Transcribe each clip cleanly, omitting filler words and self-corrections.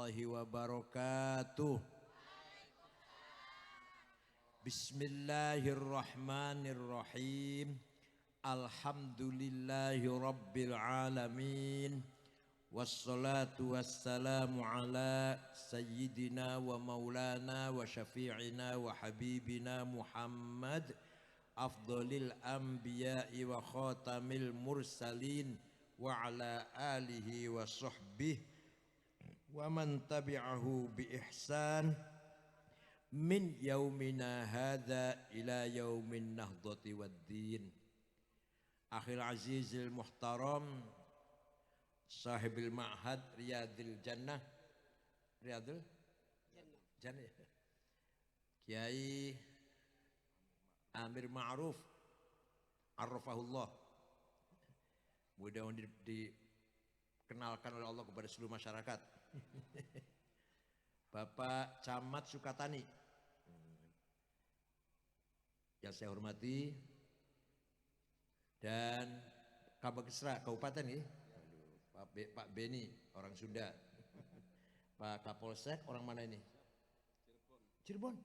warahmatullahi wabarakatuh. Bismillahirrahmanirrahim. Alhamdulillahi rabbil alamin. Wassalatu wassalamu ala sayyidina wa maulana wa syafi'ina wa habibina Muhammad afdalil anbiya'i wa khatamil mursalin wa ala alihi wa sahbihi wa man tabi'ahu bi ihsan min yaumina hadza ila yaumin nahdati waddin. Akhil azizil muhtaram sahibil ma'had Riyadil Jannah, Riyadil Jannah, Kiai Amir Ma'ruf arrafahullah, mudah-mudahan dikenalkan oleh Allah kepada seluruh masyarakat. Bapak Camat Sukatani yang saya hormati, dan Kabakesra Kabupaten ini Pak Beni orang Sunda, Pak Kapolsek orang mana ini? Cirebon.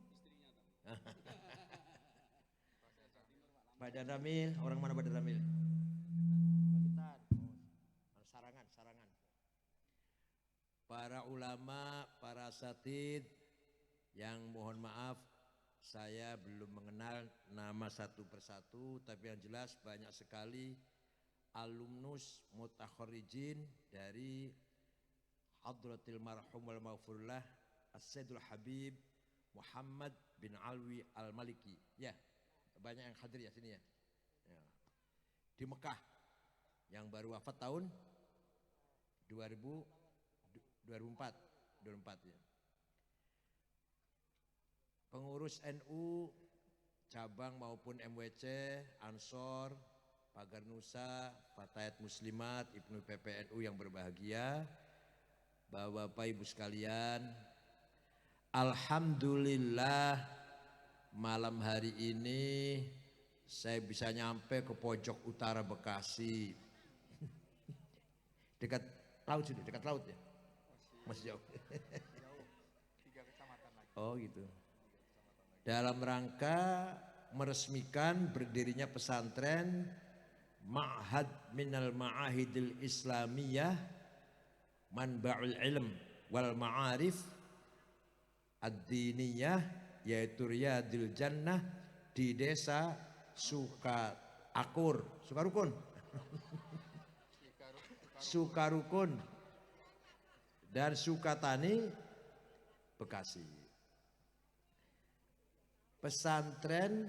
Pak Danramil orang mana? Pak Danramil? Sarangan. Para ulama, para asatidz yang mohon maaf saya belum mengenal nama satu persatu, tapi yang jelas banyak sekali alumnus mutakharijin dari Hadratil Marhum wal Maghfurlah As-Sayyidul Habib Muhammad bin Alwi Al-Maliki. Ya, banyak yang hadir ya sini ya. Di Mekah yang baru wafat tahun 2004 ya. Pengurus NU cabang maupun MWC, Ansor, Pagar Nusa, Fatayat Muslimat, Ibnu PPNU yang berbahagia, Bapak Ibu sekalian, alhamdulillah malam hari ini saya bisa nyampe ke pojok utara Bekasi. Dekat laut sudah, dekat laut ya? Masih jauh. Jauh, 3 kecamatan lagi. Oh gitu. Dalam rangka meresmikan berdirinya pesantren Ma'had minal Ma'ahidil Islamiyah Manba'ul Ilm wal Ma'arif Ad-Diniyah, yaitu Riyadil Jannah di desa Sukarukun dan Sukatani, Bekasi. Pesantren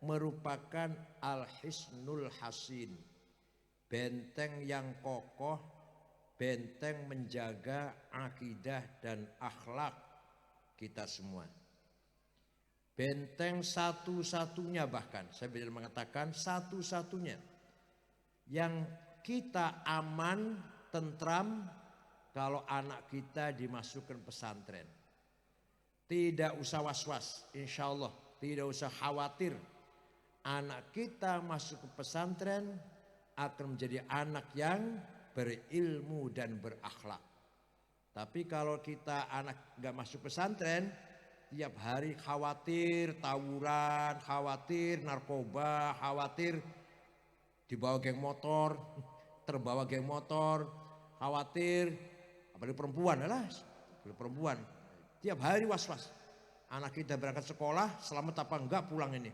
merupakan Al-Hisnul Hasin, benteng yang kokoh, benteng menjaga akidah dan akhlak kita semua. Benteng satu-satunya, bahkan saya bisa mengatakan satu-satunya yang kita aman, tentram kalau anak kita dimasukkan pesantren. Tidak usah was-was, insya Allah tidak usah khawatir. Anak kita masuk ke pesantren akan menjadi anak yang berilmu dan berakhlak. Tapi kalau kita anak gak masuk pesantren, tiap hari khawatir tawuran, khawatir narkoba, khawatir dibawa geng motor, terbawa geng motor, khawatir apalagi perempuan, tiap hari was-was. Anak kita berangkat sekolah selamat apa enggak pulang ini,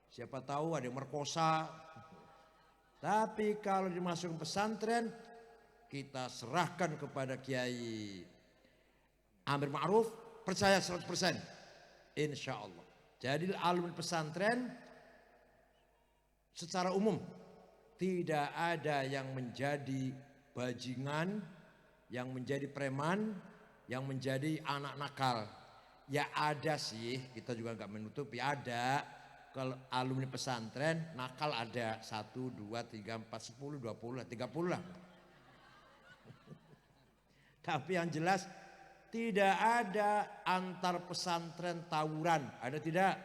siapa tahu ada yang merkosa. Tapi kalau dimasukkan pesantren, kita serahkan kepada Kiai Amir Ma'ruf, percaya 100%, insya Allah. Jadi alumni pesantren secara umum tidak ada yang menjadi bajingan, yang menjadi preman, yang menjadi anak nakal. Ya ada sih, kita juga nggak menutupi, ada kalau alumni pesantren nakal ada 1, 2, 3, 4, 10, 20 lah, 30 lah. Tapi yang jelas tidak ada antar pesantren tawuran, ada tidak?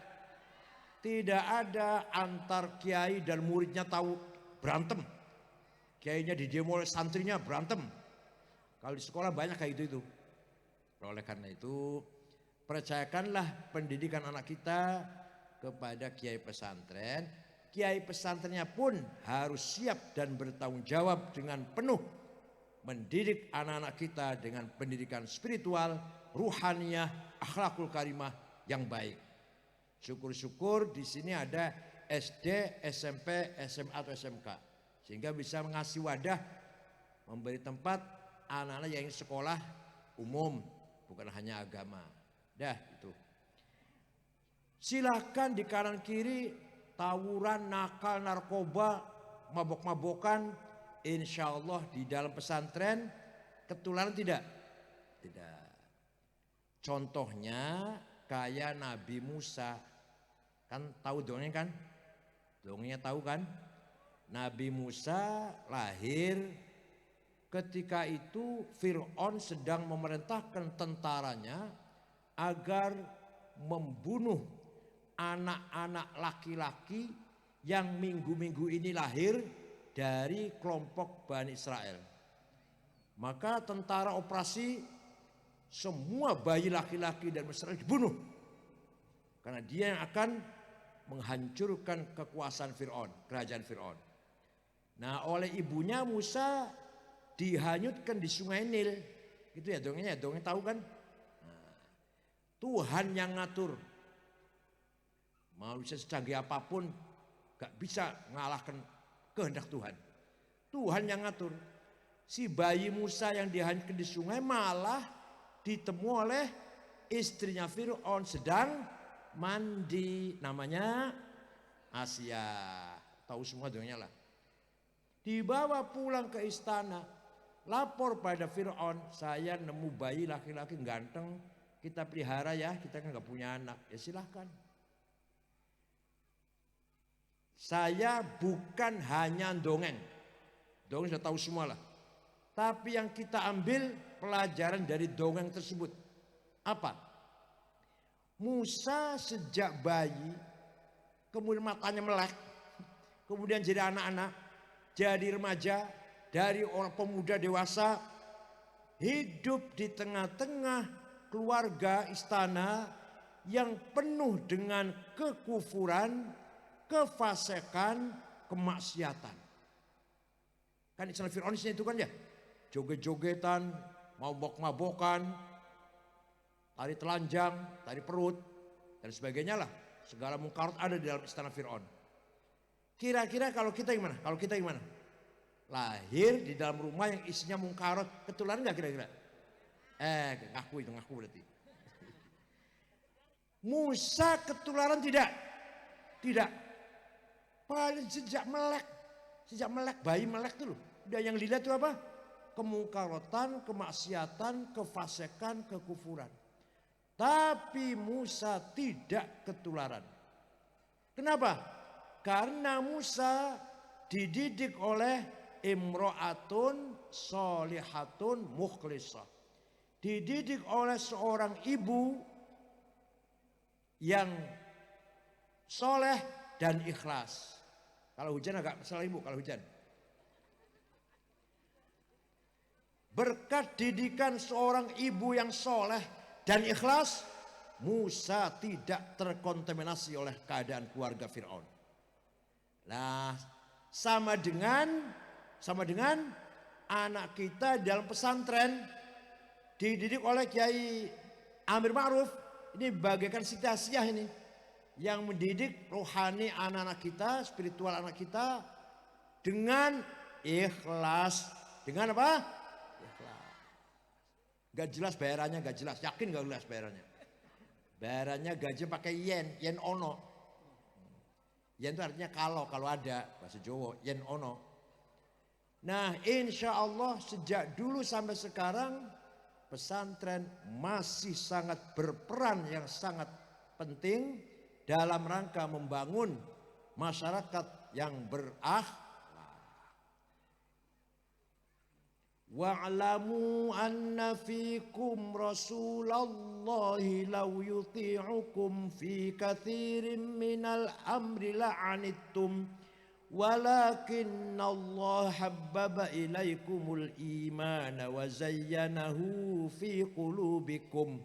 Tidak ada antar kiai dan muridnya tahu berantem. Kiainya di demo oleh santrinya berantem. Kalau di sekolah banyak kayak itu. Oleh karena itu, percayakanlah pendidikan anak kita kepada kiai pesantren. Kiai pesantrennya pun harus siap dan bertanggung jawab dengan penuh mendidik anak-anak kita dengan pendidikan spiritual, ruhaniyah, akhlakul karimah yang baik. Syukur-syukur di sini ada SD, SMP, SMA atau SMK, sehingga bisa mengasih wadah, memberi tempat anak-anak yang ingin sekolah umum, bukan hanya agama. Dah itu. Silahkan di kanan kiri tawuran, nakal, narkoba, mabok-mabokan, insya Allah di dalam pesantren ketularan tidak? Tidak. Contohnya kayak Nabi Musa, kan tahu dongeng kan? Dongengnya tahu kan? Nabi Musa lahir ketika itu Fir'aun sedang memerintahkan tentaranya agar membunuh anak-anak laki-laki yang minggu-minggu ini lahir dari kelompok Bani Israel. Maka tentara operasi semua bayi laki-laki dan Israel dibunuh. Karena dia yang akan menghancurkan kekuasaan Fir'aun, kerajaan Fir'aun. Nah, oleh ibunya Musa dihanyutkan di sungai Nil. Gitu ya dongengnya, dongeng tahu kan? Nah, Tuhan yang ngatur. Manusia secanggih apapun gak bisa mengalahkan kehendak Tuhan. Tuhan yang ngatur. Si bayi Musa yang dihanyutkan di sungai malah ditemu oleh istrinya Fir'aun sedang mandi, namanya Asia. Tahu semua dongengnya lah. Dibawa pulang ke istana, lapor pada Fir'aun, saya nemu bayi laki-laki ganteng, kita pelihara ya, kita kan gak punya anak. Ya silahkan. Saya bukan hanya dongeng, dongeng sudah tahu semua lah. Tapi yang kita ambil pelajaran dari dongeng tersebut apa? Musa sejak bayi, kemudian matanya melek, kemudian jadi anak-anak, jadi remaja, dari orang pemuda dewasa, hidup di tengah-tengah keluarga istana yang penuh dengan kekufuran, kefasikan, kemaksiatan. Kan istilah Fir'aun itu kan ya, joget-jogetan, mabok-mabokan, tari telanjang, tari perut, dan sebagainya lah. Segala mungkarat ada di dalam istana Fir'aun. Kira-kira kalau kita gimana? Kalau kita gimana? Lahir di dalam rumah yang isinya mungkarat, ketularan nggak kira-kira? Ngaku berarti. Musa ketularan tidak? Tidak. Paling sejak melek, bayi melek tuh loh. Udah yang dilihat itu apa? Kemungkaratan, kemaksiatan, kefasikan, kekufuran. Tapi Musa tidak ketularan. Kenapa? Karena Musa dididik oleh imro'atun solihatun mukhlisah. Dididik oleh seorang ibu yang soleh dan ikhlas. Kalau hujan agak salah ibu kalau hujan. Berkat didikan seorang ibu yang soleh dan ikhlas, Musa tidak terkontaminasi oleh keadaan keluarga Fir'aun. Nah, sama dengan anak kita dalam pesantren dididik oleh Kiai Amir Ma'ruf. Ini bagaikan sitasiah ini yang mendidik rohani anak-anak kita, spiritual anak kita dengan ikhlas. Dengan apa? Ikhlas. Gak jelas bayarannya, gak jelas. Yakin gak jelas bayarannya? Bayarannya gaji pakai yen ono. Yen itu artinya kalau ada bahasa Jawa, yen ono. Nah, insya Allah sejak dulu sampai sekarang pesantren masih sangat berperan yang sangat penting dalam rangka membangun masyarakat yang berakhlak. Wa'lamu anna fikum rasulallahi law yuti'ukum fi katsirin minal amri la'anittum walakinna Allah habbaba ilaikumul imana wa zayyanahu fi qulubikum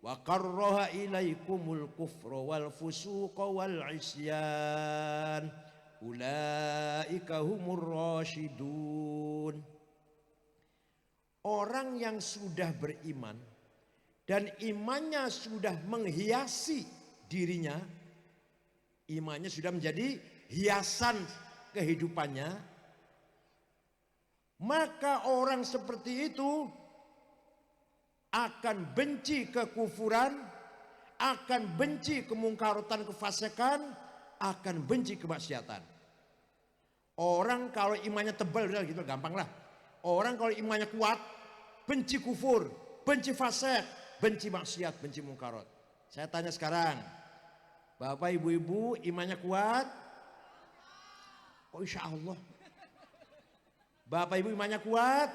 wa karraha ilaikumul kufra wal fusuqa wal isyan ulaika humur rasyidun. Orang yang sudah beriman dan imannya sudah menghiasi dirinya, imannya sudah menjadi hiasan kehidupannya, maka orang seperti itu akan benci kekufuran, akan benci kemungkaran kefasikan, akan benci kemaksiatan. Orang kalau imannya tebal udah gitu gampang lah. Orang kalau imannya kuat, benci kufur, benci fasik, benci maksiat, benci mungkarat. Saya tanya sekarang, Bapak ibu-ibu imannya kuat? Oh insya Allah. Bapak ibu imannya kuat?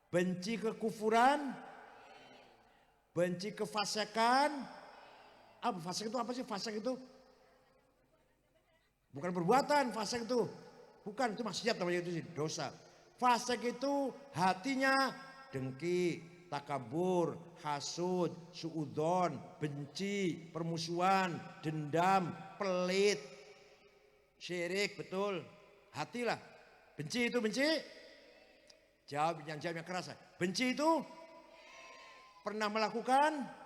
Benci kekufuran? Benci kefasikan? Apa fasik itu apa sih? Fasik itu bukan perbuatan, fasik itu bukan, itu maksiat namanya, itu sih dosa. Fasik itu hatinya dengki, takabur, hasud, suudzon, benci, permusuhan, dendam, pelit, syirik, betul. Hati lah. Benci itu benci? Jawab yang keras. Benci itu pernah melakukan?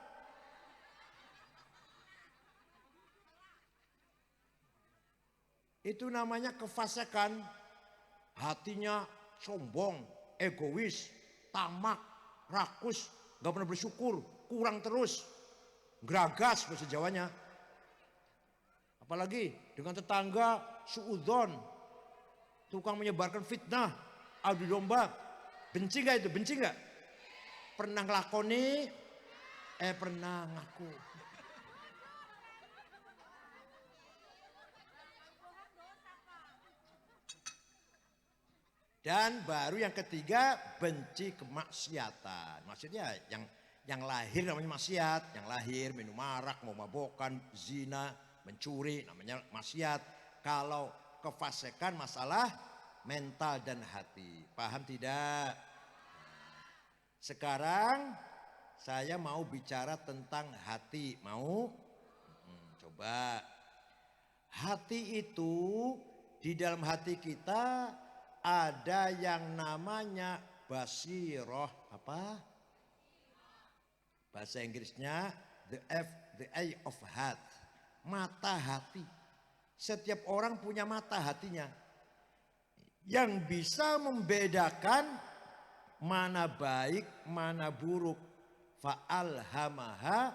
Itu namanya kefasikan. Hatinya sombong, egois, tamak, rakus, gak pernah bersyukur, kurang terus, geragas bahasa Jawanya. Apalagi dengan tetangga suudzon, tukang menyebarkan fitnah, adu domba. Benci gak itu? Benci gak? Pernah ngelakoni? Pernah ngaku. Dan baru yang ketiga, benci kemaksiatan. Maksudnya yang lahir namanya maksiat, yang lahir minum arak, mau mabokan, zina, mencuri, namanya maksiat. Kalau kefasikan masalah mental dan hati. Paham tidak? Sekarang saya mau bicara tentang hati. Mau? Coba. Hati itu, di dalam hati kita ada yang namanya basiroh. Apa? Bahasa Inggrisnya the eye of heart. Mata hati. Setiap orang punya mata hatinya. Yang bisa membedakan mana baik, mana buruk. Fa'alhamaha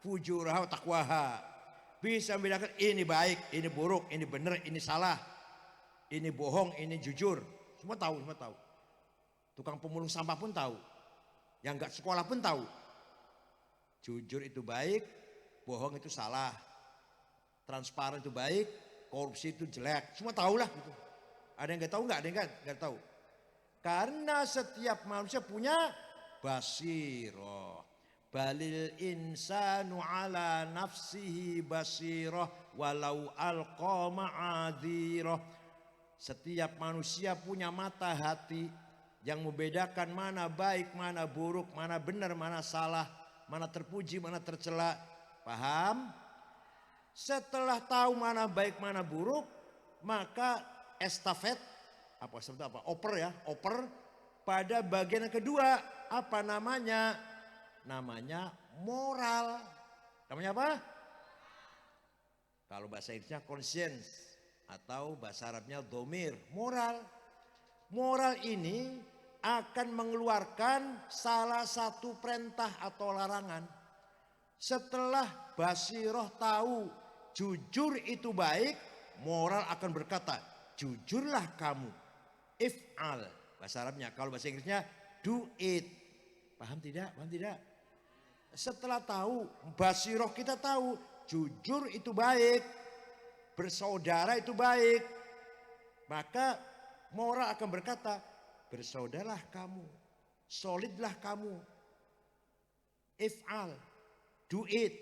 fujuraha taqwaha. Bisa membedakan ini baik, ini buruk, ini benar, ini salah. Ini bohong, ini jujur. Semua tahu, semua tahu. Tukang pemulung sampah pun tahu. Yang enggak sekolah pun tahu. Jujur itu baik, bohong itu salah. Transparan itu baik, korupsi itu jelek. Semua tahulah gitu. Ada yang enggak tahu enggak? Ada yang enggak tahu. Karena setiap manusia punya basiroh. Balil insanu ala nafsihi basiroh walau alqa ma'adhiroh. Setiap manusia punya mata hati yang membedakan mana baik, mana buruk, mana benar, mana salah, mana terpuji, mana tercela. Paham? Setelah tahu mana baik, mana buruk, maka estafet, oper ya, oper pada bagian yang kedua. Apa namanya? Namanya moral. Namanya apa? Kalau bahasa Inggrisnya conscience. Atau bahasa Arabnya domir, moral. Moral ini akan mengeluarkan salah satu perintah atau larangan. Setelah basiroh tahu jujur itu baik, moral akan berkata, jujurlah kamu. If'al, bahasa Arabnya. Kalau bahasa Inggrisnya, do it. Paham tidak? Paham tidak? Setelah tahu, basiroh kita tahu, jujur itu baik. Bersaudara itu baik. Maka moral akan berkata, bersaudaralah kamu, solidlah kamu. If'al, do it.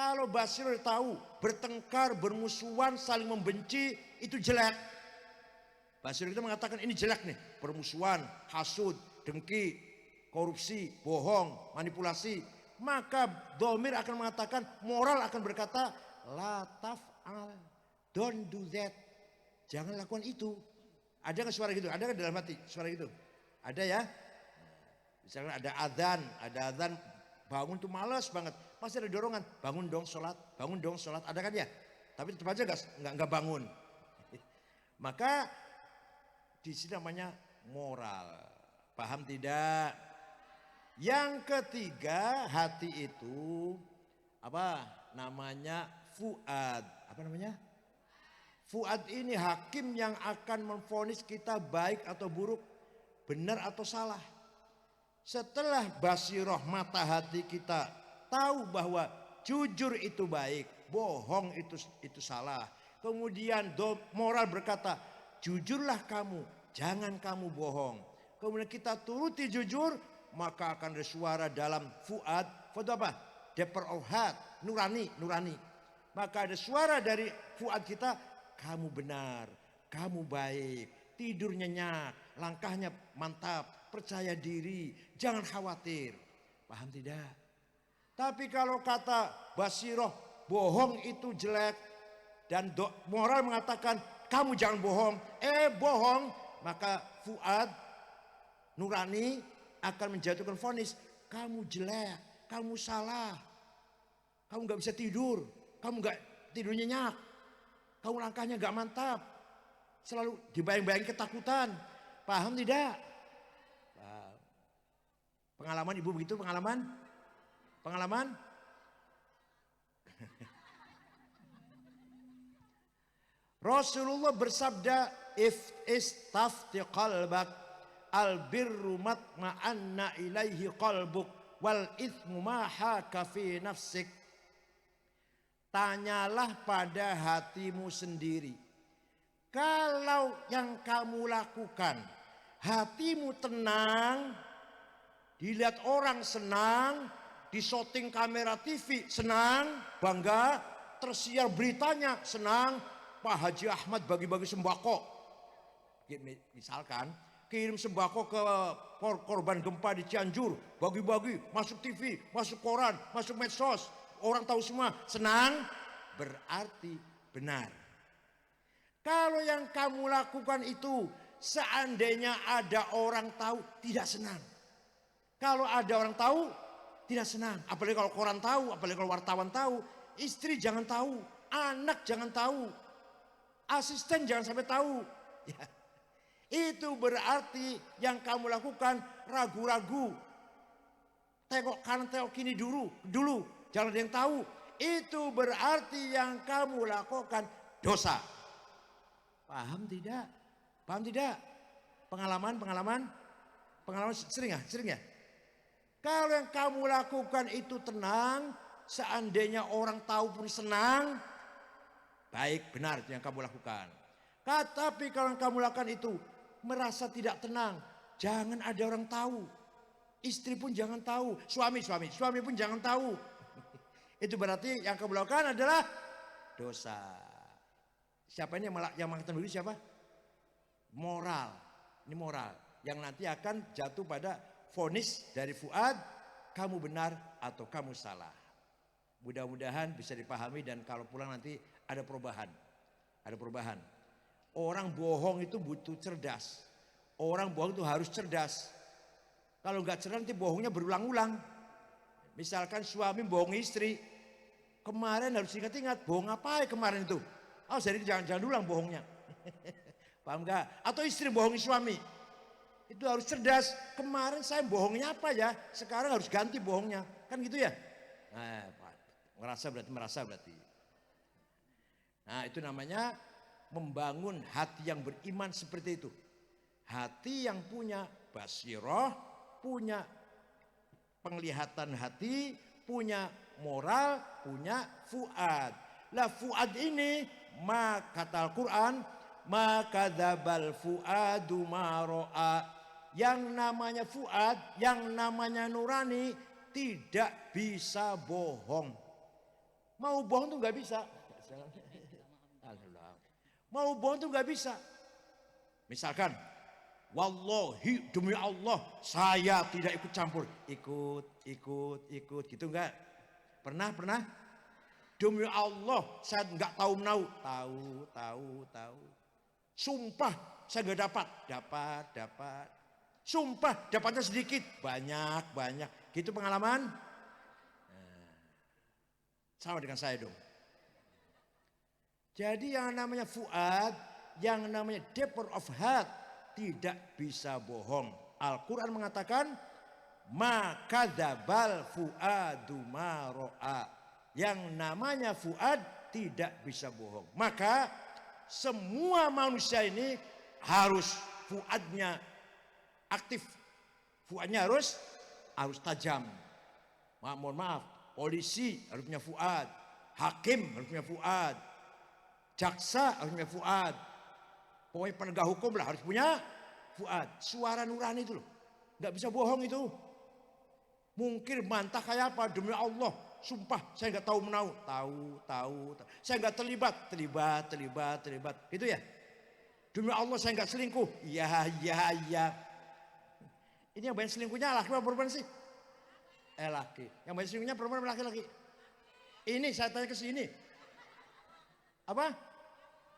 Kalau basirah tahu bertengkar, bermusuhan, saling membenci itu jelek. Basirah kita mengatakan ini jelek nih, bermusuhan, hasud, dengki, korupsi, bohong, manipulasi. Maka dhamir akan mengatakan, moral akan berkata, la taf'al, don't do that. Jangan lakukan itu. Ada nggak suara gitu? Ada nggak dalam hati suara gitu? Ada ya? Misalnya ada adzan, bangun tuh males banget. Pasti ada dorongan, bangun dong sholat. Ada kan ya? Tapi tetap aja nggak bangun. Maka di sini namanya moral. Paham tidak? Yang ketiga, hati itu apa namanya? Fuad. Apa namanya? Fuad ini hakim yang akan memvonis kita baik atau buruk, benar atau salah. Setelah basirah mata hati kita tahu bahwa jujur itu baik, bohong itu salah. Kemudian moral berkata, jujurlah kamu, jangan kamu bohong. Kemudian kita turuti jujur, maka akan ada suara dalam fuad. Fuad apa? Deeper of heart, nurani. Maka ada suara dari fuad kita, kamu benar, kamu baik, tidur nyenyak, langkahnya mantap, percaya diri, jangan khawatir. Paham tidak? Tapi kalau kata basirah, bohong itu jelek, dan moral mengatakan kamu jangan bohong, bohong, maka fuad nurani akan menjatuhkan vonis, kamu jelek, kamu salah, kamu nggak bisa tidur, kamu nggak tidur nyenyak, kamu langkahnya nggak mantap, selalu dibayang-bayang ketakutan. Paham tidak? Pengalaman ibu begitu, pengalaman? Rasulullah bersabda, if istafti qalbak albirru matma'anna ilaihi qalbuk wal ithmu ma haka fi nafsik. Tanyalah pada hatimu sendiri. Kalau yang kamu lakukan hatimu tenang, dilihat orang senang, di syuting kamera TV senang, bangga, tersiar beritanya senang, Pak Haji Ahmad bagi-bagi sembako. Misalkan kirim sembako ke korban gempa di Cianjur, bagi-bagi, masuk TV, masuk koran, masuk medsos, orang tahu semua, senang, berarti benar. Kalau yang kamu lakukan itu seandainya ada orang tahu, tidak senang. Kalau ada orang tahu, tidak senang. Apalagi kalau koran tahu, apalagi kalau wartawan tahu. Istri jangan tahu, anak jangan tahu, asisten jangan sampai tahu. Ya. Itu berarti yang kamu lakukan ragu-ragu. Tengok kanan, tengok kiri dulu, jangan ada yang tahu. Itu berarti yang kamu lakukan dosa. Paham tidak? Pengalaman sering ya? Kalau yang kamu lakukan itu tenang, seandainya orang tahu pun senang, baik, benar itu yang kamu lakukan. Tapi kalau yang kamu lakukan itu merasa tidak tenang, jangan ada orang tahu. Istri pun jangan tahu, suami pun jangan tahu. Itu berarti yang kamu lakukan adalah dosa. Siapa ini yang mengatakan dulu siapa? Moral. Ini moral yang nanti akan jatuh pada vonis dari fuad, kamu benar atau kamu salah. Mudah-mudahan bisa dipahami dan kalau pulang nanti ada perubahan. Orang bohong itu butuh cerdas. Orang bohong itu harus cerdas. Kalau nggak cerdas nanti bohongnya berulang-ulang. Misalkan suami bohong istri, kemarin harus ingat-ingat bohong apa ya kemarin itu. Jadi jangan ulang bohongnya. Paham nggak? Atau istri bohongi suami. Itu harus cerdas. Kemarin saya bohongnya apa ya? Sekarang harus ganti bohongnya. Kan gitu ya? Nah, merasa berarti. Nah, itu namanya membangun hati yang beriman seperti itu. Hati yang punya basirah, punya penglihatan hati, punya moral, punya fuad. Lah fuad ini, kata Al-Quran, maka dzabal fuadu ma ra'a. Yang namanya fuad, yang namanya nurani tidak bisa bohong. Mau bohong tuh nggak bisa. Alhamdulillah. Mau bohong tuh nggak bisa. Misalkan, wallahi demi Allah saya tidak ikut campur. Ikut, gitu enggak? Pernah? Demi Allah saya nggak tahu menau. Tahu. Sumpah saya nggak dapat. Sumpah dapatnya sedikit, banyak. Gitu pengalaman? Sama dengan saya dong. Jadi yang namanya fuad, yang namanya deeper of heart tidak bisa bohong. Al-Quran mengatakan makadzabal fuadu ma ra'a. Yang namanya fuad tidak bisa bohong. Maka semua manusia ini harus fuadnya aktif. Fuadnya harus tajam. Mohon maaf, polisi harus punya fuad, hakim harus punya fuad, jaksa harus punya fuad, pokoknya penegak hukum lah harus punya fuad. Suara nurani itu loh, nggak bisa bohong itu. Mungkin bantah kayak apa? Demi Allah, sumpah saya nggak tahu menau. Tahu. Saya nggak terlibat. Itu ya. Demi Allah saya nggak selingkuh. Iya. Ini yang banyak selingkuhnya laki apa perempuan sih? Laki. Yang banyak selingkuhnya perempuan apa laki-laki? Ini saya tanya ke sini. Apa?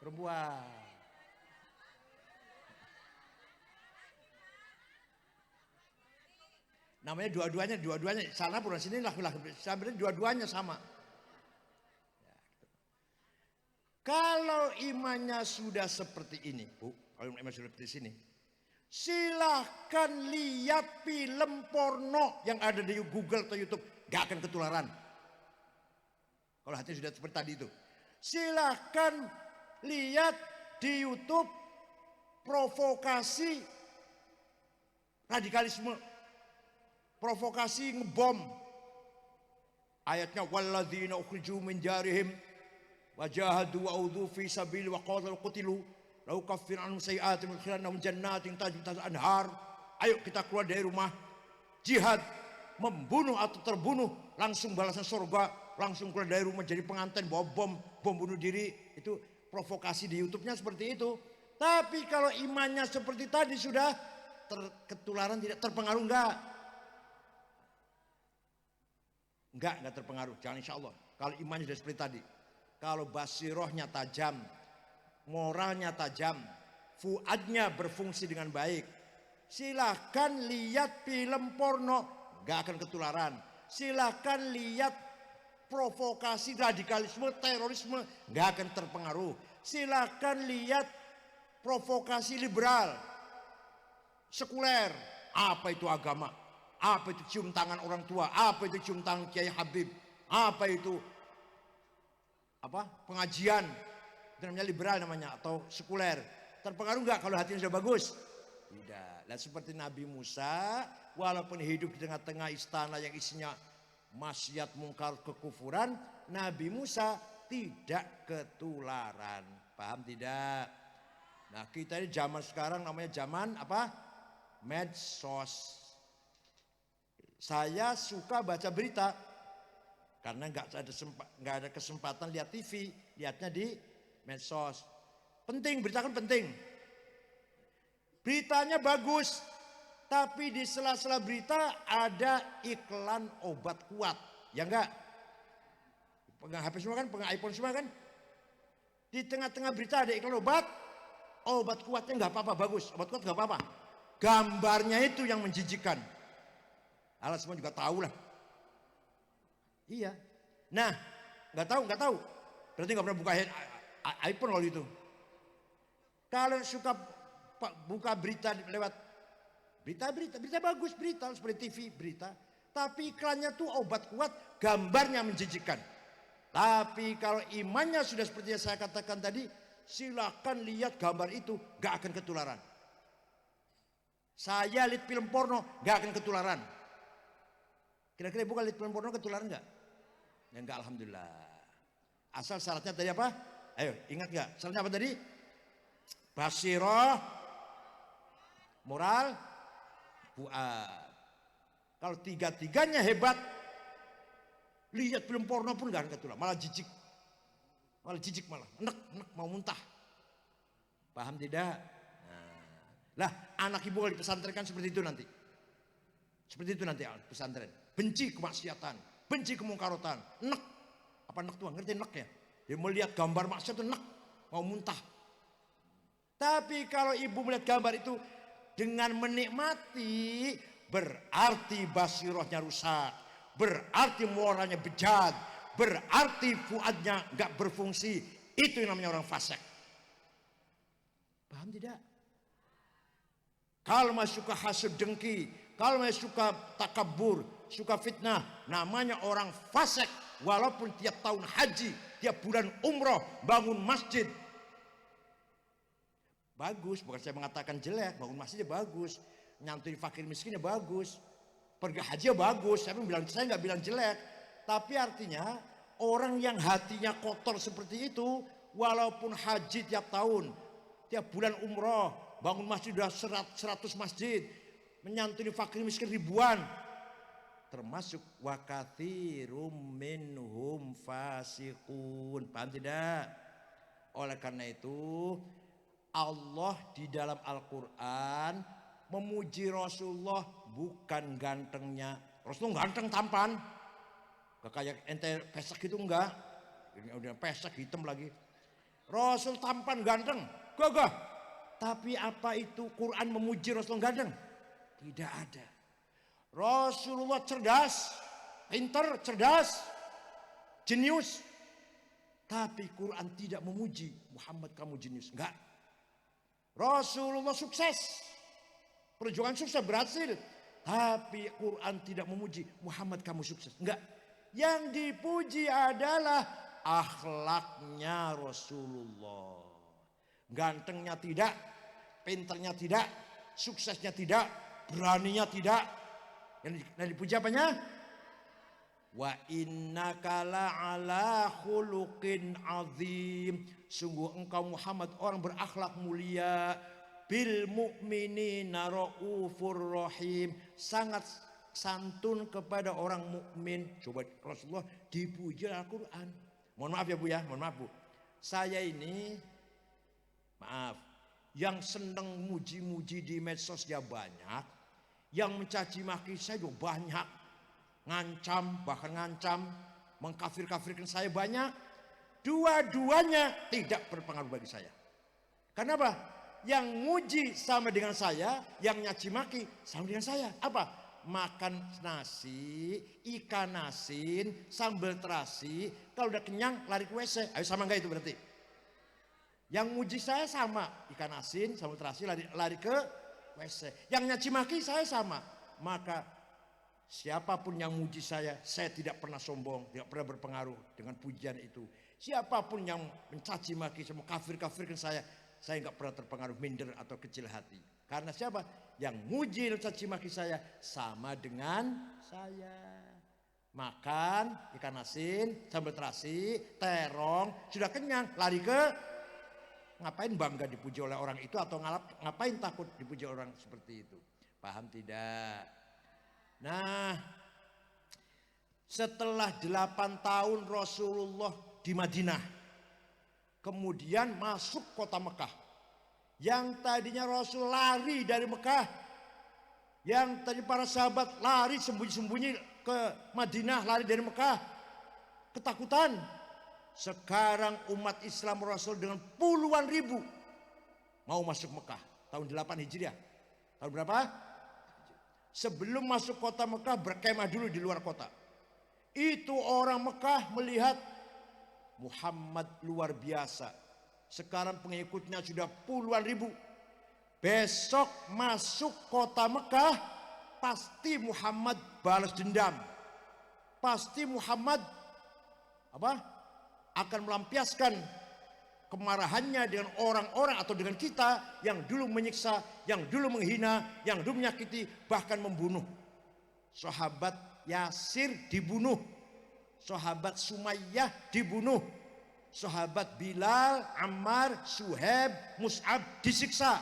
Perempuan. Namanya dua-duanya. Sana pun sini laki-laki. Sebenarnya dua-duanya sama. Kalau imannya sudah seperti ini, Bu, kalau iman sudah seperti sini, silahkan lihat film porno yang ada di Google atau YouTube, gak akan ketularan. Kalau hati sudah seperti tadi itu, silahkan lihat di YouTube provokasi radikalisme, provokasi ngebom. Ayatnya walladzina ukhriju min jarihim wajahadu wa udhu fi sabili wa qatalu qutilu lau kaffir anhum sayi'atihim wa jannatin tajri min tahtiha anhar. Ayo kita keluar dari rumah, jihad, membunuh atau terbunuh, langsung balasan surga, langsung keluar dari rumah jadi pengantin, bawa bom bunuh diri. Itu provokasi di YouTube-nya seperti itu. Tapi kalau imannya seperti tadi sudah ketularan, tidak terpengaruh enggak terpengaruh, jangan insya Allah. Kalau imannya sudah seperti tadi, kalau basirohnya tajam, moralnya tajam, fuadnya berfungsi dengan baik, silahkan lihat film porno, gak akan ketularan. Silahkan lihat provokasi radikalisme, terorisme, gak akan terpengaruh. Silahkan lihat provokasi liberal, sekuler, apa itu agama, apa itu cium tangan orang tua, apa itu cium tangan Kiai Habib, apa itu pengajian, itu namanya liberal namanya, atau sekuler. Terpengaruh nggak kalau hatinya sudah bagus? Tidak. Dan seperti Nabi Musa, walaupun hidup di tengah-tengah istana yang isinya maksiat, mungkar, kekufuran, Nabi Musa tidak ketularan. Paham tidak? Nah, kita ini zaman sekarang namanya zaman apa? Medsos. Saya suka baca berita karena nggak ada kesempatan lihat TV, lihatnya di medsos. Penting, berita kan penting. Beritanya bagus, tapi di sela-sela berita ada iklan obat kuat, ya enggak? Pegang HP semua kan, pegang iPhone semua kan? Di tengah-tengah berita ada iklan obat kuatnya nggak apa-apa, bagus, obat kuat nggak apa-apa. Gambarnya itu yang menjijikkan. Alat semua juga tahu lah. Iya. Nah, nggak tahu. Berarti nggak pernah buka iPhone kalau itu. Kalau suka buka berita lewat berita bagus, berita seperti TV berita. Tapi iklannya tuh obat kuat, gambarnya menjijikkan. Tapi kalau imannya sudah seperti yang saya katakan tadi, silakan lihat gambar itu, nggak akan ketularan. Saya lihat film porno, nggak akan ketularan. Kira-kira bukan lihat film porno ketularan enggak? Ya enggak, alhamdulillah. Asal syaratnya tadi apa? Ayo, ingat enggak? Syaratnya apa tadi? Basiroh, moral, fuad. Kalau tiga-tiganya hebat, Lihat film porno pun gak angkat tulang, malah jijik. Malah jijik malah, enek mau muntah. Paham tidak? Lah anak ibu kalau di pesantren kan seperti itu nanti. Seperti itu nanti pesantren. Benci kemaksiatan, benci kemungkarotan, enek. Apa enek tuh? Ngerti enek ya? Dia melihat gambar maksiat itu enek, mau muntah. Tapi kalau ibu melihat gambar itu dengan menikmati, berarti basirohnya rusak, berarti moralnya bejat, berarti fuadnya nggak berfungsi. Itu yang namanya orang fasik. Paham tidak? Kalau masih suka hasud dengki, kalau masih suka takabur, suka fitnah, namanya orang fasik. Walaupun tiap tahun haji, tiap bulan umroh, bangun masjid. Bagus, bukan saya mengatakan jelek, bangun masjidnya bagus. Nyantui fakir miskinnya bagus. Pergi haji bagus, saya nggak bilang jelek. Tapi artinya orang yang hatinya kotor seperti itu, walaupun haji tiap tahun, tiap bulan umroh, bangun masjid sudah 100 masjid, menyantuni fakir miskin ribuan, termasuk wakatsirum minhum fasiqun. Paham tidak? Oleh karena itu Allah di dalam Al-Quran memuji Rasulullah bukan gantengnya. Rasulullah ganteng tampan, gak kayak ente pesek gitu enggak. Ini udah pesek hitam lagi. Rasul tampan ganteng, gagah. Tapi apa itu Quran memuji Rasulullah ganteng? Tidak ada. Rasulullah cerdas, pintar, cerdas, jenius. Tapi Quran tidak memuji Muhammad kamu jenius, enggak. Rasulullah sukses, perjuangan sukses berhasil. Tapi Quran tidak memuji Muhammad kamu sukses, enggak. Yang dipuji adalah akhlaknya Rasulullah. Gantengnya tidak, pintarnya tidak, suksesnya tidak, beraninya tidak. Yang dipuji apanya? Wa innaka la'ala khuluqin azim. Sungguh engkau Muhammad orang berakhlak mulia. Bil mu'minina raufur rahim. Sangat santun kepada orang mukmin. Coba Rasulullah dipuji Al-Quran. Mohon maaf ya Bu ya, mohon maaf Bu. Saya ini, maaf, yang senang muji-muji di medsos ya banyak. Yang mencaci maki saya juga banyak. Ngancam, bahkan ngancam, mengkafir-kafirkan saya banyak. Dua-duanya tidak berpengaruh bagi saya. Kenapa? Yang muji sama dengan saya, yang nyaci maki sama dengan saya. Apa? Makan nasi, ikan asin, sambal terasi. Kalau udah kenyang lari ke WC. Ayo sama enggak itu berarti? Yang muji saya sama, ikan asin, sambal terasi, lari ke WC. Yang nyaci maki saya sama. Maka siapapun yang muji saya tidak pernah sombong, tidak pernah berpengaruh dengan pujian itu. Siapapun yang mencaci maki, semua kafir-kafirkan saya nggak pernah terpengaruh, minder atau kecil hati. Karena siapa? Yang muji dan caci maki saya sama dengan saya. Makan ikan asin, sambal terasi, terong, sudah kenyang, lari ke. Ngapain bangga dipuji oleh orang itu, atau ngapain takut dipuji orang seperti itu? Paham tidak? Nah, setelah 8 tahun Rasulullah di Madinah, kemudian masuk kota Mekah. Yang tadinya Rasul lari dari Mekah, yang tadi para sahabat lari sembunyi-sembunyi ke Madinah, lari dari Mekah, ketakutan. Sekarang umat Islam Rasul dengan puluhan ribu mau masuk Mekah tahun 8 Hijriah. Tahun berapa? Sebelum masuk kota Mekah berkemah dulu di luar kota. Itu orang Mekah melihat Muhammad luar biasa. Sekarang pengikutnya sudah puluhan ribu. Besok masuk kota Mekah pasti Muhammad balas dendam. Pasti Muhammad akan melampiaskan kemarahannya dengan orang-orang atau dengan kita yang dulu menyiksa, yang dulu menghina, yang dulu menyakiti, bahkan membunuh. Sahabat Yasir dibunuh, sahabat Sumayyah dibunuh, sahabat Bilal, Ammar, Suhaib, Mus'ab disiksa.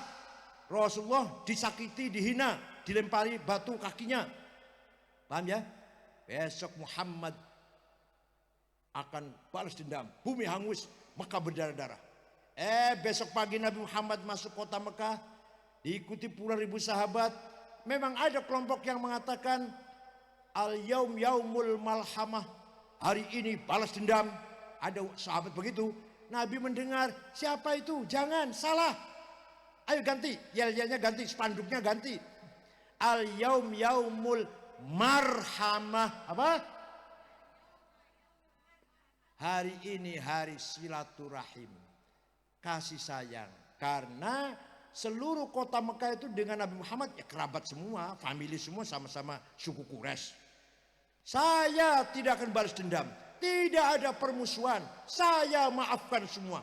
Rasulullah disakiti, dihina, dilempari batu kakinya. Paham ya? Besok Muhammad akan balas dendam. Bumi hangus, Mekah berdarah-darah. Besok pagi Nabi Muhammad masuk kota Mekah, diikuti puluhan ribu sahabat. Memang ada kelompok yang mengatakan al-yaum yaumul malhamah, hari ini balas dendam. Ada sahabat begitu. Nabi mendengar, siapa itu? Jangan, salah. Ayo ganti, yel-yelnya ganti, spanduknya ganti. Al-yaum yaumul marhamah. Apa? Hari ini hari silaturahim, kasih sayang. Karena seluruh kota Mekah itu dengan Nabi Muhammad ya kerabat semua, famili semua, sama-sama suku Quraisy. Saya tidak akan balas dendam, tidak ada permusuhan, saya maafkan semua.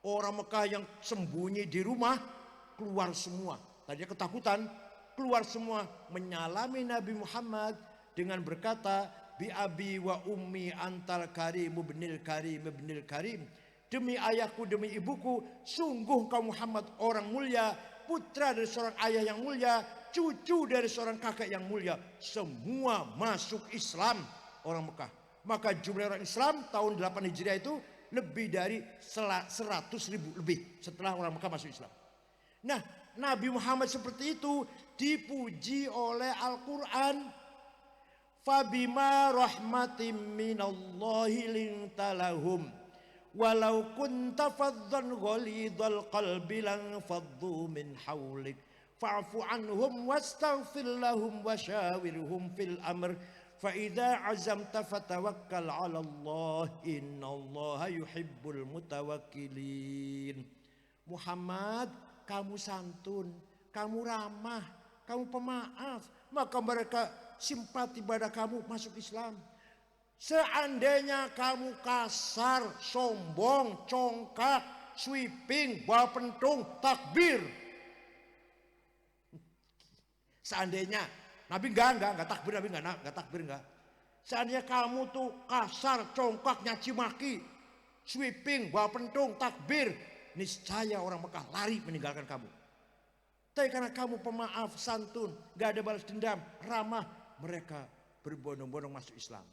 Orang Mekah yang sembunyi di rumah keluar semua, tadinya ketakutan, keluar semua menyalami Nabi Muhammad dengan berkata, bi abi wa ummi antal karim ibnil karim ibnil karim. Demi ayahku, demi ibuku, sungguh kau Muhammad orang mulia, putra dari seorang ayah yang mulia, cucu dari seorang kakek yang mulia. Semua masuk Islam orang Mekah. Maka jumlah orang Islam tahun 8 Hijriah itu lebih dari 100 ribu lebih setelah orang Mekah masuk Islam. Nah, Nabi Muhammad seperti itu dipuji oleh Al-Quran. Fabima rahmatim minallahi lintalahum walau kunta faddan ghalidhal qalbi lan faddu min hawlik fa'fu anhum wastaghfir lahum wasyawirhum fil amr fa idza azamta fatawakkal 'ala Allah innallaha yuhibbul mutawakkilin. Muhammad, kamu santun, kamu ramah, kamu pemaaf, maka mereka simpati pada kamu masuk Islam. Seandainya kamu kasar, sombong, congkak, sweeping, bawa pentung, takbir. Seandainya, Nabi enggak takbir, Nabi enggak takbir enggak. Seandainya kamu tuh kasar, congkak, nyaci maki, sweeping, bawa pentung, takbir, niscaya orang Mekah lari meninggalkan kamu. Tapi karena kamu pemaaf, santun, enggak ada balas dendam, ramah, mereka berbondong-bondong masuk Islam.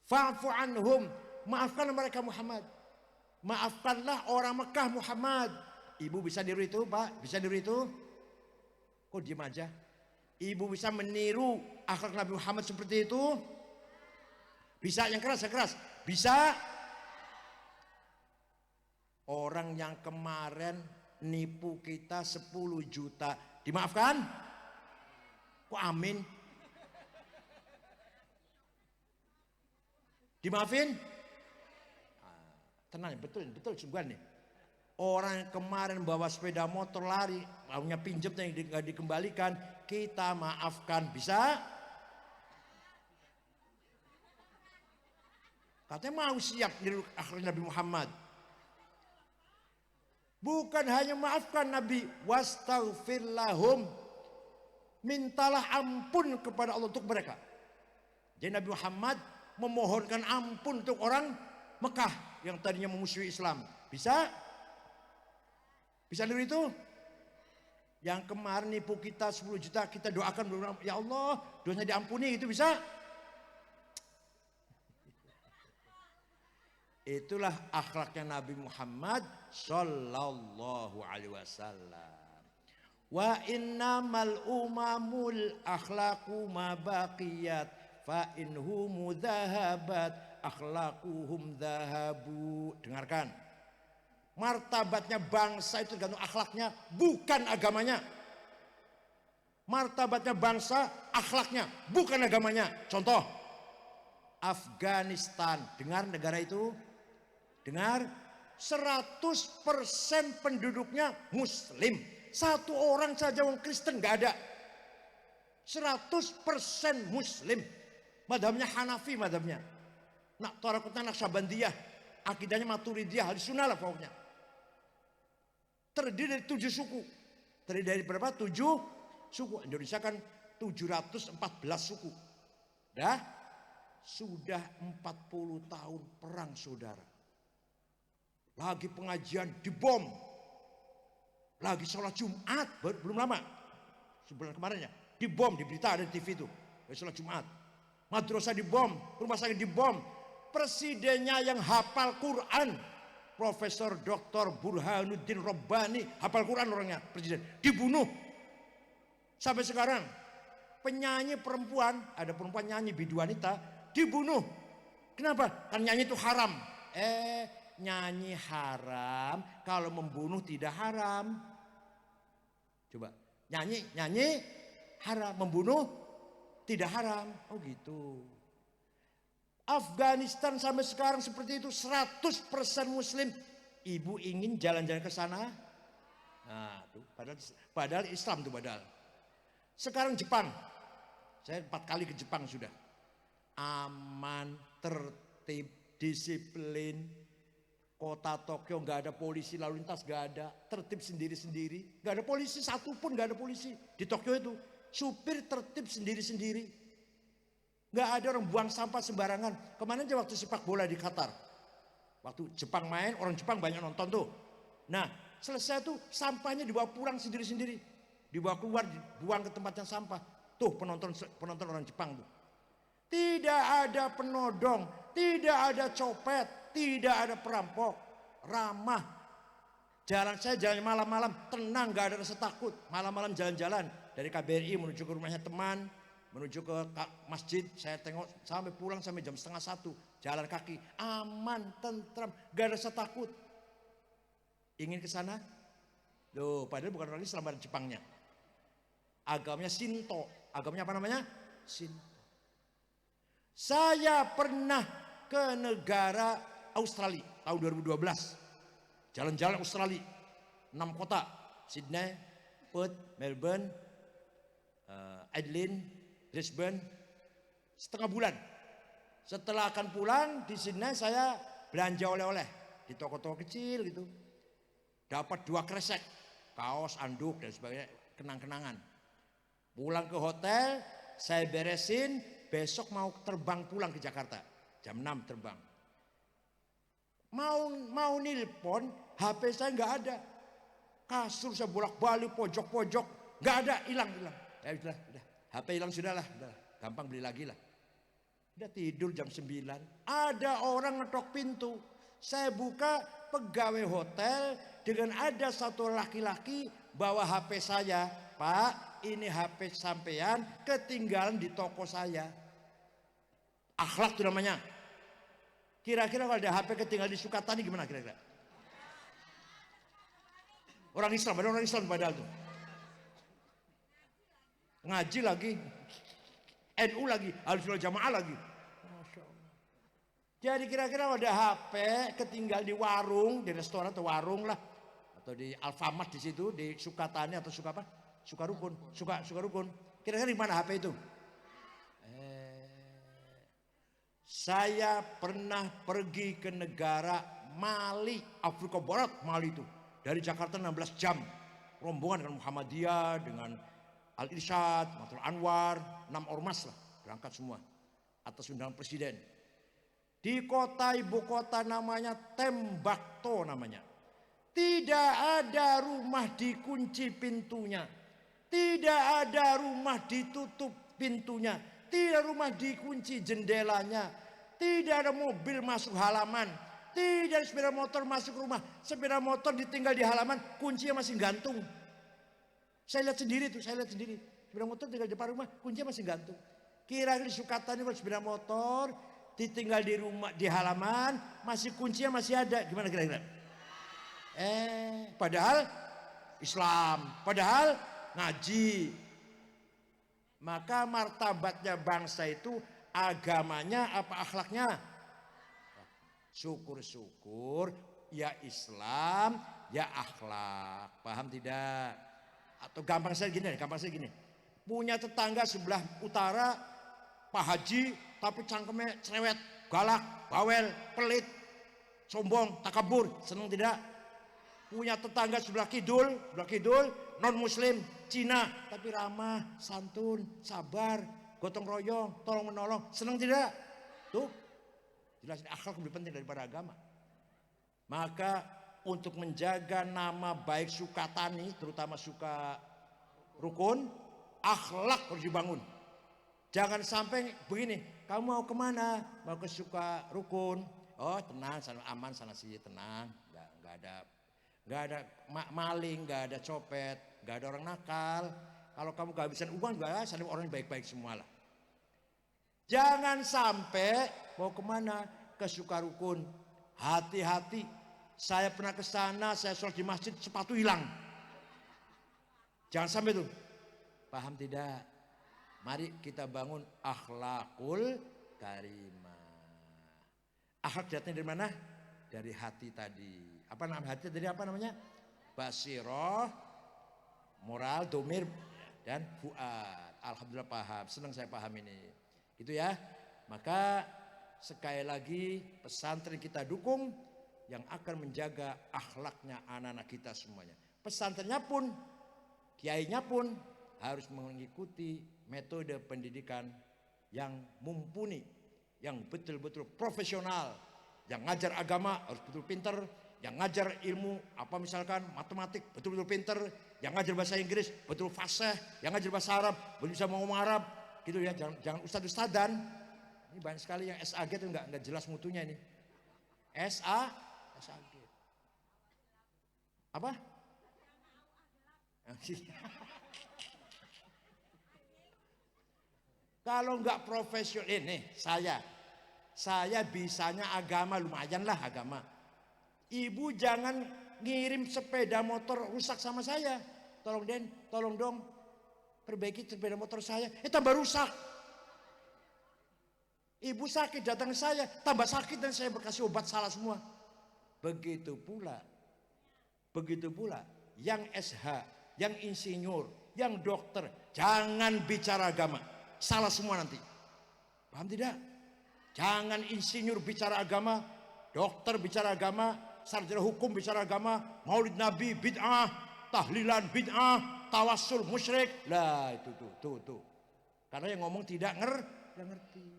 Fa'fu anhum, maafkan mereka Muhammad. Maafkanlah orang Mekah Muhammad. Ibu bisa niru itu, Pak? Bisa niru itu? Kok diam aja? Ibu bisa meniru akhlak Nabi Muhammad seperti itu? Bisa, yang keras, yang keras. Bisa? Orang yang kemarin nipu kita 10 juta, dimaafkan? Kok amin? Dimaafin? Tenang, betul sungguhan nih. Orang yang kemarin bawa sepeda motor lari, maunya pinjamnya yang tidak dikembalikan, kita maafkan. Bisa? Katanya mau siap niru akhlak Nabi Muhammad. Bukan hanya maafkan Nabi, wastaghfir lahum, mintalah ampun kepada Allah untuk mereka. Jadi Nabi Muhammad memohonkan ampun untuk orang Mekah yang tadinya memusuhi Islam. Bisa? Bisa niru itu? Yang kemarin nipu kita 10 juta, kita doakan, ya Allah dosanya diampuni, itu bisa? Itulah akhlaknya Nabi Muhammad sallallahu alaihi wasallam. Wa innamal umamul akhlaqu ma baqiyat fa inhum dhahabat akhlaquhum dhahabu. Dengarkan. Martabatnya bangsa itu tergantung akhlaknya, bukan agamanya. Martabatnya bangsa akhlaknya, bukan agamanya. Contoh, Afghanistan. Dengar negara itu? Dengar, 100% penduduknya muslim. Satu orang saja orang Kristen gak ada. 100% muslim. Madhabnya Hanafi madhabnya. Nak tarakutnya Naqsabandiyah. Akidahnya Maturidiyah, Ahli Sunnah lah pokoknya. Terdiri dari 7 suku. Terdiri dari berapa? 7 suku. Indonesia kan 714 suku. Dah? Sudah 40 tahun perang saudara. Lagi pengajian dibom. Lagi sholat Jumat, belum lama. Sebulan kemarin ya. Dibom, di berita ada di TV itu. Lagi sholat Jumat. Madrasah dibom, rumah sakit dibom. presidennya yang hafal Quran, Profesor Dr. Burhanuddin Rabbani, hafal Quran orangnya, presiden, dibunuh. Sampai sekarang penyanyi perempuan, ada perempuan nyanyi biduanita, dibunuh. Kenapa? Kan nyanyi itu haram. Nyanyi haram, kalau membunuh tidak haram. Coba, nyanyi haram, membunuh tidak haram. Oh gitu. Afghanistan sampai sekarang seperti itu, 100% muslim. Ibu ingin jalan-jalan ke sana? Nah, tuh, padahal Islam tuh padahal. Sekarang Jepang. Saya 4 kali ke Jepang sudah. Aman, tertib, disiplin. Kota Tokyo nggak ada polisi lalu lintas, nggak ada, tertib sendiri-sendiri, nggak ada polisi satupun, nggak ada polisi di Tokyo itu. Supir tertib sendiri-sendiri, nggak ada orang buang sampah sembarangan. Kemarin aja waktu sepak bola di Qatar, waktu Jepang main, orang Jepang banyak nonton tuh. Nah selesai tuh sampahnya dibawa pulang sendiri-sendiri, dibawa keluar, dibuang ke tempat yang sampah. Tuh penonton orang Jepang tuh. Tidak ada penodong, tidak ada copet, tidak ada perampok, ramah. Jalan saya jalan malam-malam, tenang, gak ada rasa takut. Malam-malam jalan-jalan dari KBRI menuju ke rumahnya teman, menuju ke masjid. Saya tengok sampai pulang sampai jam 12:30, jalan kaki, aman, tentram, gak ada rasa takut. Ingin ke sana? Loh, padahal bukan orang Islam, ada Jepangnya. Agamanya Shinto, agamanya apa namanya? Shinto. Saya pernah ke negara Australia tahun 2012. Jalan-jalan Australia, 6 kota, Sydney, Perth, Melbourne, Adelaide, Brisbane, setengah bulan. Setelah akan pulang di Sydney saya belanja oleh-oleh di toko-toko kecil gitu. Dapat 2 kresek, kaos, anduk dan sebagainya, kenang-kenangan. Pulang ke hotel, saya beresin, besok mau terbang pulang ke Jakarta. Jam 6 terbang. Mau nilpon, HP saya nggak ada. Kasur saya bolak-balik, pojok-pojok, nggak ada, hilang. Ya udah, HP hilang sudahlah, gampang beli lagi lah. Udah tidur jam 9, ada orang ngetok pintu. Saya buka, pegawai hotel dengan ada satu laki-laki bawa HP saya. Pak, ini HP sampean ketinggalan di toko saya. Akhlak itu namanya. Kira-kira kalau ada HP ketinggalan di Sukatani gimana kira-kira? Orang Islam, ada orang Islam padahal tuh. Ngaji lagi, NU lagi, Ahlussunnah Jamaah lagi. Masya Allah. Jadi kira-kira kalau ada HP ketinggal di warung, di restoran atau warung lah, atau di Alfamart di situ, di Sukatani atau Sukarukun. Kira-kira di mana HP itu? Saya pernah pergi ke negara Mali, Afrika Barat, Mali itu. Dari Jakarta 16 jam. Rombongan dengan Muhammadiyah, dengan Al-Irsyad, Matul Anwar, 6 ormas lah, berangkat semua. Atas undangan presiden. Di kota ibu kota namanya Tembakto namanya. Tidak ada rumah dikunci pintunya. Tidak ada rumah ditutup pintunya. Tidak rumah dikunci jendelanya. Tidak ada mobil masuk halaman. Tidak ada sepeda motor masuk rumah. Sepeda motor ditinggal di halaman, kuncinya masih gantung. Saya lihat sendiri tuh, sepeda motor tinggal di depan rumah, kuncinya masih gantung. Kira-kira di Sukatani kalau sepeda motor ditinggal di rumah, di halaman, masih kuncinya masih ada. Gimana kira-kira? Padahal Islam, padahal ngaji. Maka martabatnya bangsa itu agamanya apa akhlaknya? Syukur-syukur ya Islam ya akhlak. Paham tidak? Atau gampang saya gini. Punya tetangga sebelah utara Pak Haji tapi cangkemnya cerewet, galak, bawel, pelit, sombong, takabur, senang tidak? Punya tetangga sebelah kidul non muslim, Cina tapi ramah, santun, sabar, gotong royong, tolong menolong, senang tidak? Tuh, jelas akhlak lebih penting daripada agama. Maka untuk menjaga nama baik Sukatani, terutama Sukarukun, akhlak harus dibangun. Jangan sampai begini, kamu mau kemana? Mau ke Sukarukun. Oh tenang, sana aman, sana sini tenang. Nggak ada maling, nggak ada copet, nggak ada orang nakal. Kalau kamu kehabisan uang, nggak ada, orang baik-baik semua lah. Jangan sampai mau kemana? Ke Sukarukun. Hati-hati, saya pernah ke sana, saya sholat di masjid, sepatu hilang. Jangan sampai tuh. Paham tidak? Mari kita bangun akhlakul karimah. Akhlak datang dari mana? Dari hati tadi. Apa namanya hati? Dari apa namanya? Basiroh, moral, domir, dan fuad. Alhamdulillah paham. Senang saya paham ini. Gitu ya. Maka sekali lagi pesantren kita dukung yang akan menjaga akhlaknya anak-anak kita semuanya. Pesantrennya pun, kiainya pun harus mengikuti metode pendidikan yang mumpuni, yang betul-betul profesional. Yang ngajar agama harus betul pinter, yang ngajar ilmu apa misalkan matematik betul-betul pinter, yang ngajar bahasa Inggris betul fasih, yang ngajar bahasa Arab betul bisa ngomong Arab, gitu ya. Jangan ustad-ustadan. Ini banyak sekali yang SAG itu enggak jelas mutunya ini. SAG. Apa? Kalau enggak profesional ini saya bisanya agama, lumayan lah agama. Ibu jangan ngirim sepeda motor rusak sama saya. Tolong dong perbaiki sepeda motor saya. Tambah rusak. Ibu sakit datang ke saya, tambah sakit dan saya berkasih obat salah semua. Begitu pula yang SH, yang insinyur, yang dokter, jangan bicara agama. Salah semua nanti. Paham tidak? Jangan insinyur bicara agama, dokter bicara agama, sarjana hukum bicara agama, maulid nabi bid'ah, tahlilan bid'ah, tawassul musyrik. Lah itu tuh. Karena yang ngomong tidak ngerti.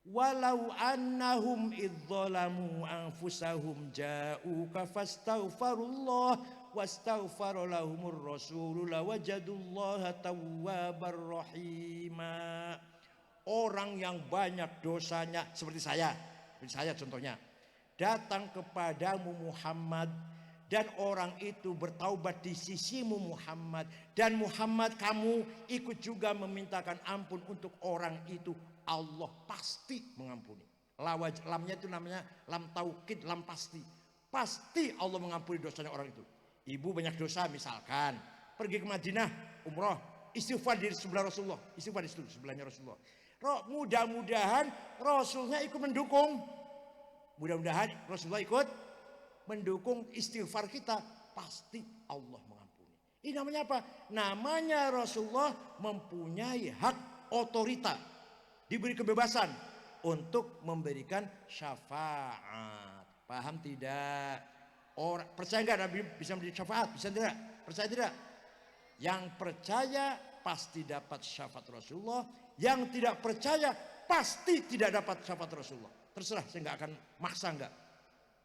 Walau annahum idzalamu anfusahum ja'uka fastaghfirullah wastaghfara lahumur rasul lawajadullaha tawwabar rahima. Orang yang banyak dosanya seperti saya contohnya, datang kepadamu Muhammad dan orang itu bertaubat di sisimu Muhammad, dan Muhammad kamu ikut juga memintakan ampun untuk orang itu, Allah pasti mengampuni. Lamnya itu namanya lam taukid, lam pasti. Pasti Allah mengampuni dosanya orang itu. Ibu banyak dosa misalkan, pergi ke Madinah umroh, istighfar di sebelah Rasulullah, istighfar di sebelahnya Rasulullah. Mudah-mudahan Rasulnya ikut mendukung. Mudah-mudahan Rasulullah ikut mendukung istighfar kita, pasti Allah mengampuni. Ini namanya apa? Namanya Rasulullah mempunyai hak otorita, diberi kebebasan untuk memberikan syafaat. Paham tidak? Orang percaya nggak Nabi bisa memberi syafaat? Bisa tidak? Percaya tidak? Yang percaya pasti dapat syafaat Rasulullah. Yang tidak percaya pasti tidak dapat syafaat Rasulullah. Terserah, saya nggak akan maksa nggak.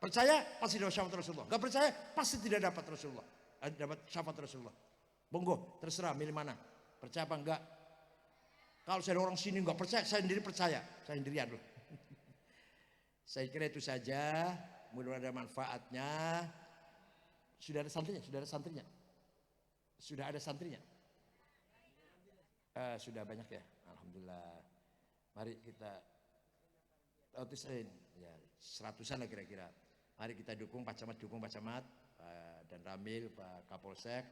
Percaya pasti dapat syafaat Rasulullah. Nggak percaya pasti tidak dapat Rasulullah. Dapat syafaat Rasulullah. Monggo, terserah milih mana. Percaya apa enggak? Kalau saya ada orang sini nggak percaya, saya sendiri percaya. Saya sendirian loh. Saya kira itu saja. Mudah-mudahan ada manfaatnya. Sudah ada santrinya? Sudah banyak ya. Alhamdulillah. Mari kita otisin ya, 100-an lah kira-kira. Mari kita dukung Pak Camat, dan Ramil, Pak Kapolsek.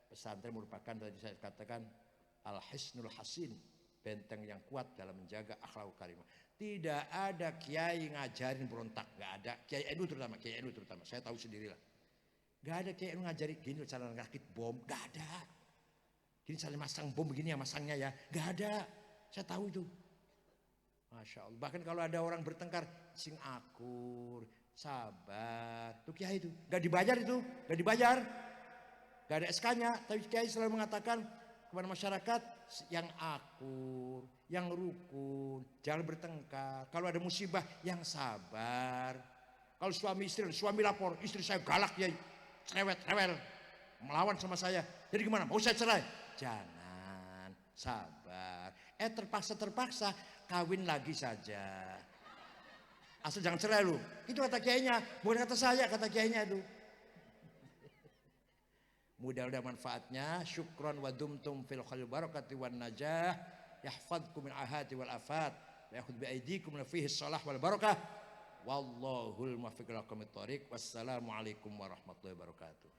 Pesantren merupakan tadi saya katakan al-hisnul hasin, benteng yang kuat dalam menjaga akhlak karimah. Tidak ada kiai ngajarin berontak, nggak ada. Kiai NU terutama, saya tahu sendirilah. Nggak ada kiai NU ngajari gini cara ngakit bom, nggak ada. Gini cara masang bom begini ya masangnya ya, nggak ada. Saya tahu itu. Masya Allah. Bahkan kalau ada orang bertengkar, sing akur, sabar, tuh kiai itu nggak dibayar nggak ada SK-nya, tapi kiai selalu mengatakan kepada masyarakat yang akur, yang rukun, jangan bertengkar. Kalau ada musibah yang sabar. Kalau suami lapor, istri saya galak ya, rewel, melawan sama saya. Jadi gimana? Mau saya cerai? Jangan, sabar. Terpaksa kawin lagi saja. Asal jangan cerai lu. Itu kata kiainya, bukan kata saya, kata kiainya itu. Mudah-mudahan manfaatnya. Syukran wa dumtum fil khair barakati wan najah. Yahfadkum min ahati wal afat. Wa yakhud bi aidikum fihi shalah wal barakah. Wallahul muwaffiq ila aqwamit thoriq. Wassalamualaikum warahmatullahi wabarakatuh.